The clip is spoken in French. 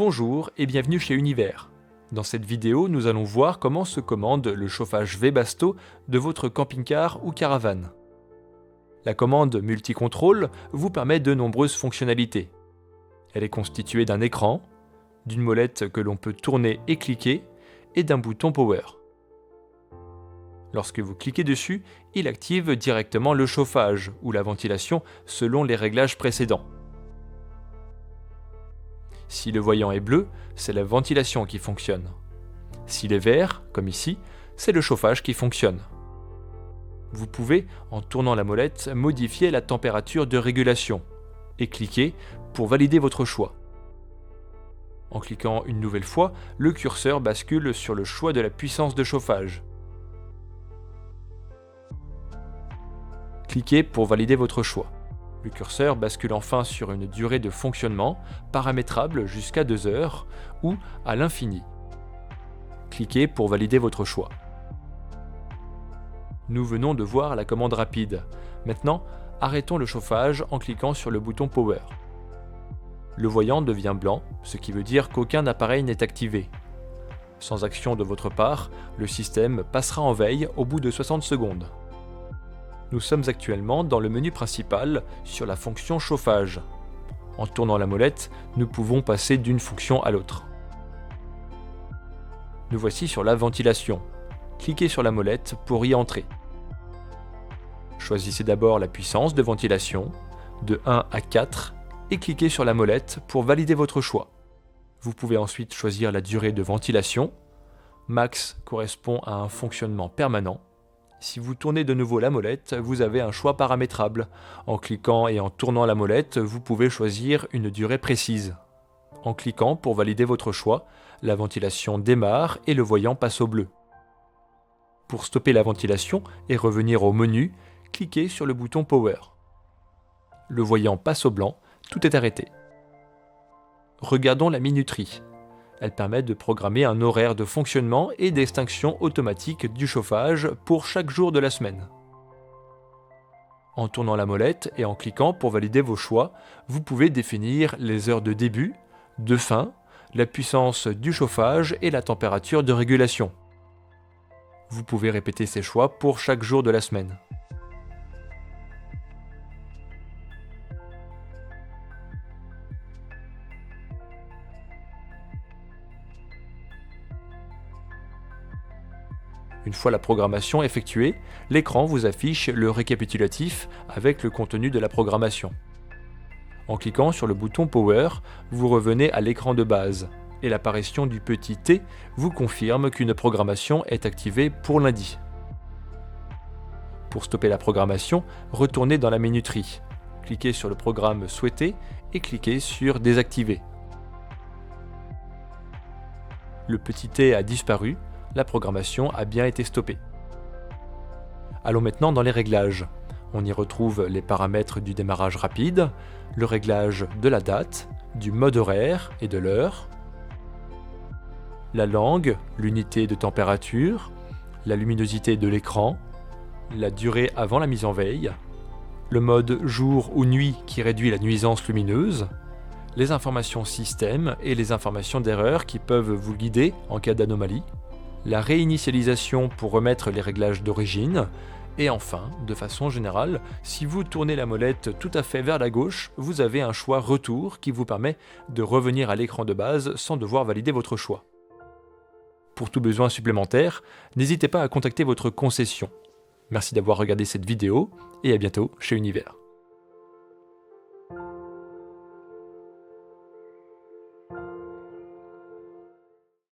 Bonjour et bienvenue chez Univers. Dans cette vidéo, nous allons voir comment se commande le chauffage Webasto de votre camping-car ou caravane. La commande multi-contrôle vous permet de nombreuses fonctionnalités. Elle est constituée d'un écran, d'une molette que l'on peut tourner et cliquer, et d'un bouton Power. Lorsque vous cliquez dessus, il active directement le chauffage ou la ventilation selon les réglages précédents. Si le voyant est bleu, c'est la ventilation qui fonctionne. S'il est vert, comme ici, c'est le chauffage qui fonctionne. Vous pouvez, en tournant la molette, modifier la température de régulation et cliquer pour valider votre choix. En cliquant une nouvelle fois, le curseur bascule sur le choix de la puissance de chauffage. Cliquez pour valider votre choix. Le curseur bascule enfin sur une durée de fonctionnement paramétrable jusqu'à 2 heures ou à l'infini. Cliquez pour valider votre choix. Nous venons de voir la commande rapide. Maintenant, arrêtons le chauffage en cliquant sur le bouton Power. Le voyant devient blanc, ce qui veut dire qu'aucun appareil n'est activé. Sans action de votre part, le système passera en veille au bout de 60 secondes. Nous sommes actuellement dans le menu principal sur la fonction chauffage. En tournant la molette, nous pouvons passer d'une fonction à l'autre. Nous voici sur la ventilation. Cliquez sur la molette pour y entrer. Choisissez d'abord la puissance de ventilation, de 1 à 4, et cliquez sur la molette pour valider votre choix. Vous pouvez ensuite choisir la durée de ventilation. Max correspond à un fonctionnement permanent. Si vous tournez de nouveau la molette, vous avez un choix paramétrable. En cliquant et en tournant la molette, vous pouvez choisir une durée précise. En cliquant pour valider votre choix, la ventilation démarre et le voyant passe au bleu. Pour stopper la ventilation et revenir au menu, cliquez sur le bouton Power. Le voyant passe au blanc, tout est arrêté. Regardons la minuterie. Elle permet de programmer un horaire de fonctionnement et d'extinction automatique du chauffage pour chaque jour de la semaine. En tournant la molette et en cliquant pour valider vos choix, vous pouvez définir les heures de début, de fin, la puissance du chauffage et la température de régulation. Vous pouvez répéter ces choix pour chaque jour de la semaine. Une fois la programmation effectuée, l'écran vous affiche le récapitulatif avec le contenu de la programmation. En cliquant sur le bouton Power, vous revenez à l'écran de base et l'apparition du petit T vous confirme qu'une programmation est activée pour lundi. Pour stopper la programmation, retournez dans la minuterie. Cliquez sur le programme souhaité et cliquez sur Désactiver. Le petit T a disparu. La programmation a bien été stoppée. Allons maintenant dans les réglages. On y retrouve les paramètres du démarrage rapide, le réglage de la date, du mode horaire et de l'heure, la langue, l'unité de température, la luminosité de l'écran, la durée avant la mise en veille, le mode jour ou nuit qui réduit la nuisance lumineuse, les informations système et les informations d'erreur qui peuvent vous guider en cas d'anomalie, la réinitialisation pour remettre les réglages d'origine, et enfin, de façon générale, si vous tournez la molette tout à fait vers la gauche, vous avez un choix retour qui vous permet de revenir à l'écran de base sans devoir valider votre choix. Pour tout besoin supplémentaire, n'hésitez pas à contacter votre concession. Merci d'avoir regardé cette vidéo et à bientôt chez Univers.